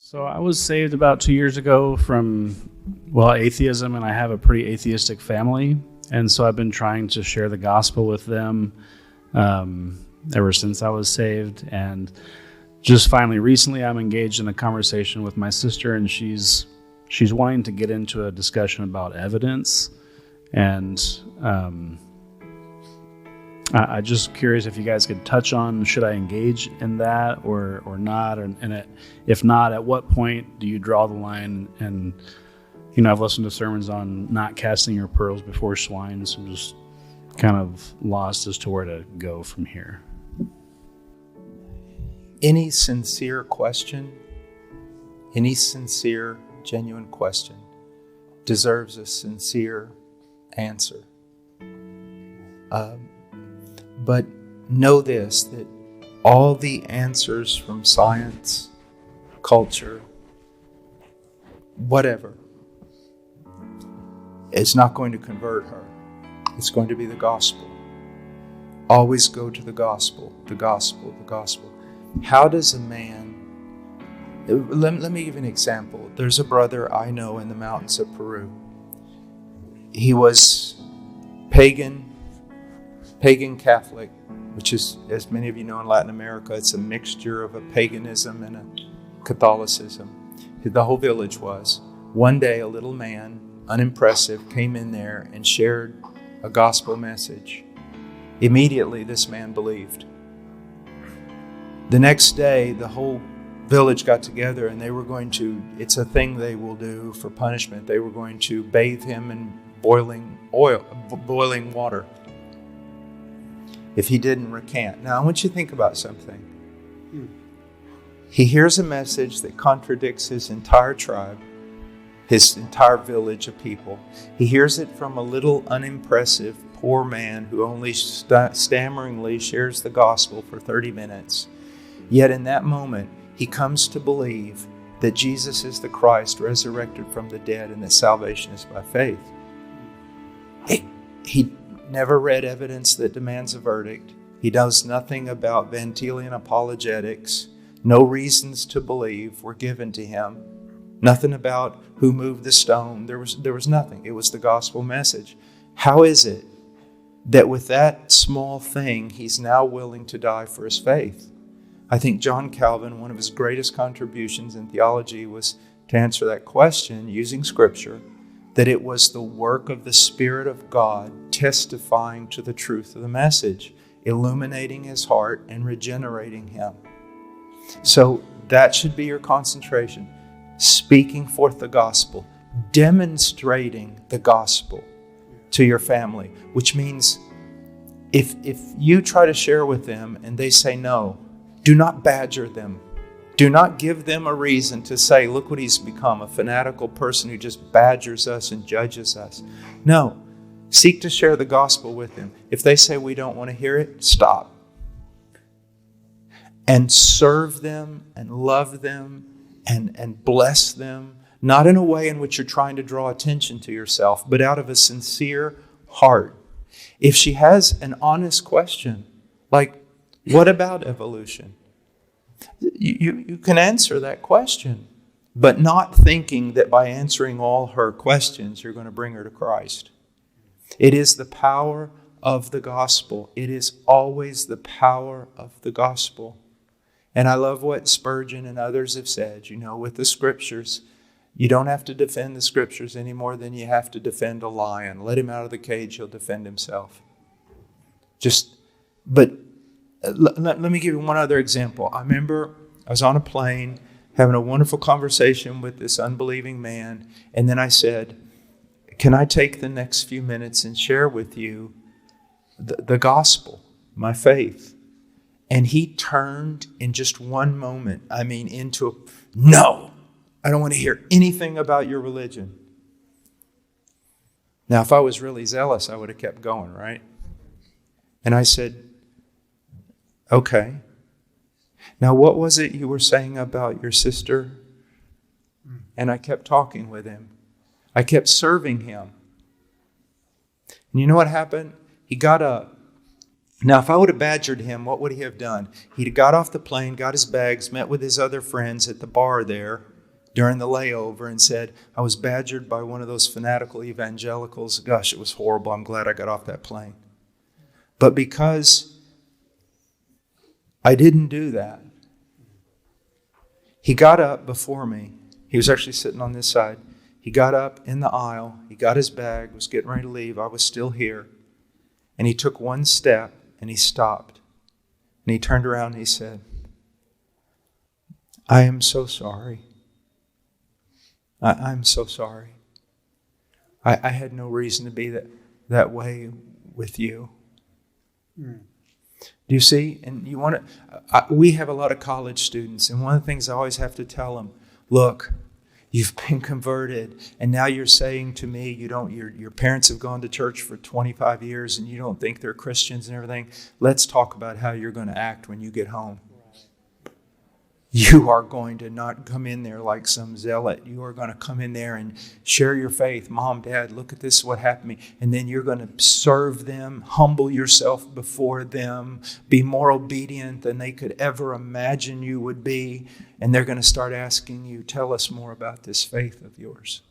So I was saved about 2 years ago from, atheism, and I have a pretty atheistic family. And so I've been trying to share the gospel with them ever since I was saved. And just finally recently, I'm engaged in a conversation with my sister, and she's wanting to get into a discussion about evidence. And I'm just curious if you guys could touch on, should I engage in that or not? If not, at what point do you draw the line? And, I've listened to sermons on not casting your pearls before swine, so I'm just kind of lost as to where to go from here. Any sincere question, any sincere, genuine question deserves a sincere answer. But know this, that all the answers from science, culture, whatever, is not going to convert her. It's going to be the gospel. Always go to the gospel, the gospel, the gospel. How does a man... Let me give you an example. There's a brother I know in the mountains of Peru. He was pagan Catholic, which is, as many of you know, in Latin America, it's a mixture of a paganism and a Catholicism. The whole village was. One day, a little man, unimpressive, came in there and shared a gospel message. Immediately, this man believed. The next day, the whole village got together and they were going to, it's a thing they will do for punishment, they were going to bathe him in boiling water if he didn't recant. Now, I want you to think about something. He hears a message that contradicts his entire tribe, his entire village of people. He hears it from a little unimpressive poor man who only stammeringly shares the gospel for 30 minutes. Yet in that moment, he comes to believe that Jesus is the Christ resurrected from the dead and that salvation is by faith. He never read evidence that demands a verdict. He knows nothing about Van Tilian apologetics. No reasons to believe were given to him. Nothing about who moved the stone. There was nothing. It was the gospel message. How is it that with that small thing, he's now willing to die for his faith? I think John Calvin, one of his greatest contributions in theology was to answer that question using Scripture, that it was the work of the Spirit of God testifying to the truth of the message, illuminating his heart and regenerating him. So that should be your concentration. Speaking forth the gospel, demonstrating the gospel to your family, which means if you try to share with them and they say no, do not badger them. Do not give them a reason to say, look what he's become, a fanatical person who just badgers us and judges us. No, seek to share the gospel with them. If they say we don't want to hear it, stop. And serve them and love them and bless them, not in a way in which you're trying to draw attention to yourself, but out of a sincere heart. If she has an honest question, like, what about evolution? You can answer that question, but not thinking that by answering all her questions, you're going to bring her to Christ. It is the power of the gospel. It is always the power of the gospel. And I love what Spurgeon and others have said, with the Scriptures, you don't have to defend the Scriptures any more than you have to defend a lion. Let him out of the cage, he'll defend himself. Let me give you one other example. I remember I was on a plane having a wonderful conversation with this unbelieving man. And then I said, can I take the next few minutes and share with you the gospel, my faith? And he turned in just one moment, no, I don't want to hear anything about your religion. Now, if I was really zealous, I would have kept going, right? And I said, okay. Now, what was it you were saying about your sister? And I kept talking with him. I kept serving him. And you know what happened? He got up. Now, if I would have badgered him, what would he have done? He'd have got off the plane, got his bags, met with his other friends at the bar there, during the layover and said, I was badgered by one of those fanatical evangelicals. Gosh, it was horrible. I'm glad I got off that plane. But because I didn't do that, he got up before me. He was actually sitting on this side. He got up in the aisle. He got his bag, was getting ready to leave. I was still here. And he took one step and he stopped. And he turned around and he said, I am so sorry. I'm so sorry. I had no reason to be that way with you. Do you see? And you want to. We have a lot of college students, and one of the things I always have to tell them: look, you've been converted, and now you're saying to me, your parents have gone to church for 25 years, and you don't think they're Christians and everything. Let's talk about how you're going to act when you get home. You are going to not come in there like some zealot. You are going to come in there and share your faith. Mom, Dad, look at this, what happened to me. And then you're going to serve them, humble yourself before them, be more obedient than they could ever imagine you would be. And they're going to start asking you, tell us more about this faith of yours.